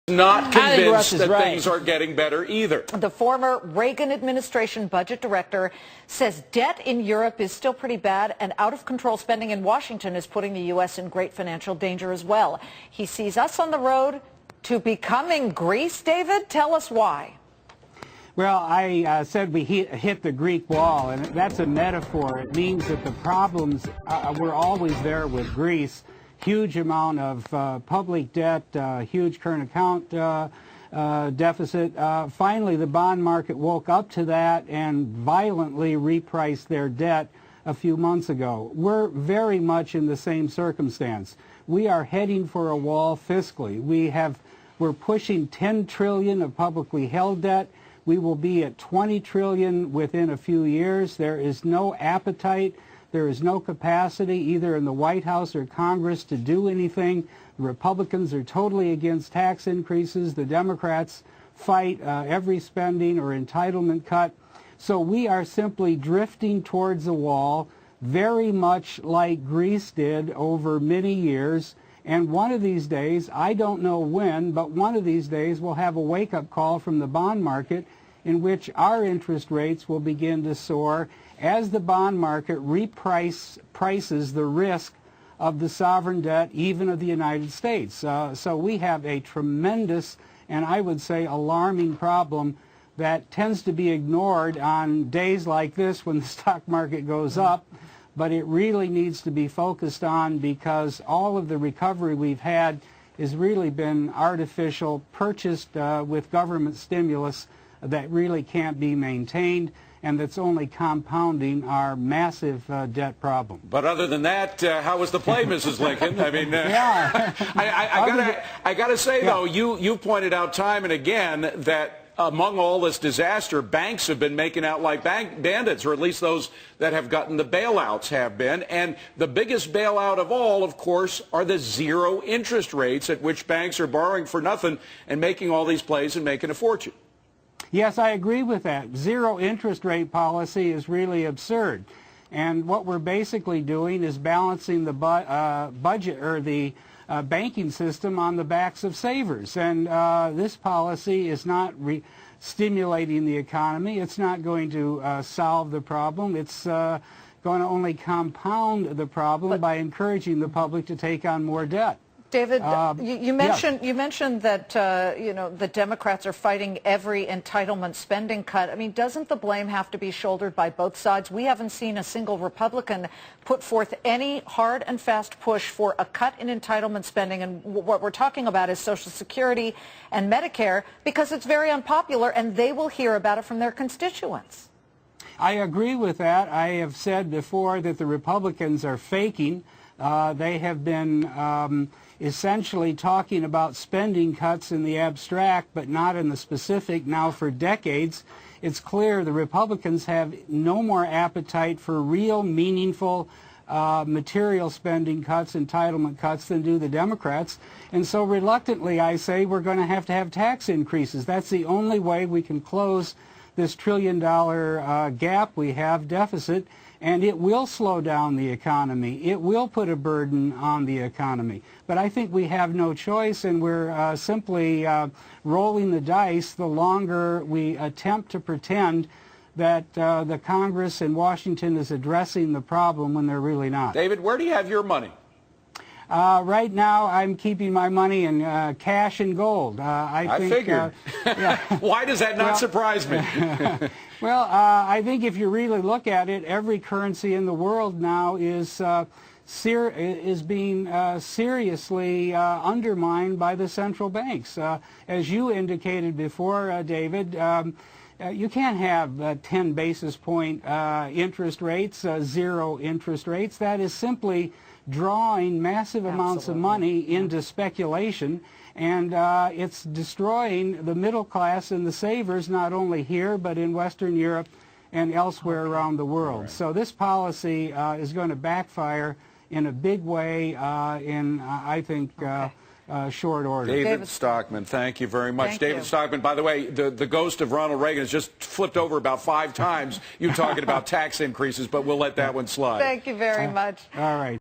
Not convinced that things are getting better either. The former Reagan administration budget director says debt in Europe is still pretty bad, and out-of-control spending in Washington is putting the U.S. in great financial danger as well. He sees us on the road to becoming Greece. David, tell us why. Well, I said we hit the Greek wall, and that's a metaphor. It means that the problems were always there with Greece. Huge amount of public debt, huge current account deficit. Finally, the bond market woke up to that and violently repriced their debt a few months ago. We're very much in the same circumstance. We are heading for a wall fiscally. We're pushing $10 trillion of publicly held debt. We will be at $20 trillion within a few years. There is no appetite. There is no capacity either in the White House or Congress to do anything. The Republicans are totally against tax increases. The Democrats fight every spending or entitlement cut. So we are simply drifting towards a wall, very much like Greece did over many years. And one of these days, I don't know when, but one of these days we'll have a wake-up call from the bond market in which our interest rates will begin to soar as the bond market prices the risk of the sovereign debt, even of the United States. So we have a tremendous and I would say alarming problem that tends to be ignored on days like this when the stock market goes up, but it really needs to be focused on because all of the recovery we've had has really been artificial, purchased with government stimulus that really can't be maintained, and that's only compounding our massive debt problem. But other than that, how was the play, Mrs. Lincoln? I mean, yeah. I got to say, though, you pointed out time and again that among all this disaster, banks have been making out like bandits, or at least those that have gotten the bailouts have been. And the biggest bailout of all, of course, are the zero interest rates at which banks are borrowing for nothing and making all these plays and making a fortune. Yes, I agree with that. Zero interest rate policy is really absurd. And what we're basically doing is balancing the budget or the banking system on the backs of savers. And this policy is not stimulating the economy. It's not going to solve the problem. It's going to only compound the problem by encouraging the public to take on more debt. David, you mentioned that the Democrats are fighting every entitlement spending cut. I mean, doesn't the blame have to be shouldered by both sides? We haven't seen a single Republican put forth any hard and fast push for a cut in entitlement spending, and what we're talking about is Social Security and Medicare, because it's very unpopular and they will hear about it from their constituents. I agree with that. I have said before that the Republicans are faking. They have been essentially talking about spending cuts in the abstract, but not in the specific now for decades. It's clear the Republicans have no more appetite for real, meaningful material spending cuts, entitlement cuts, than do the Democrats. And so reluctantly, I say we're going to have tax increases. That's the only way we can close this trillion-dollar gap we have, deficit, and it will slow down the economy. It will put a burden on the economy. But I think we have no choice, and we're simply rolling the dice the longer we attempt to pretend that the Congress in Washington is addressing the problem when they're really not. David, where do you have your money? Right now, I'm keeping my money in cash and gold. I think, figured. Why does that not surprise me? Well, I think if you really look at it, every currency in the world now is being seriously undermined by the central banks. As you indicated before, David, you can't have 10 basis point interest rates, zero interest rates. That is simply drawing massive amounts of money into speculation, and it's destroying the middle class and the savers, not only here but in Western Europe and elsewhere around the world. Right. So this policy is going to backfire in a big way in, I think, short order. David Stockman, thank you very much. Thank you. Stockman, by the way, the ghost of Ronald Reagan has just flipped over about 5 times. You talking about tax increases, but we'll let that one slide. Thank you very much. All right.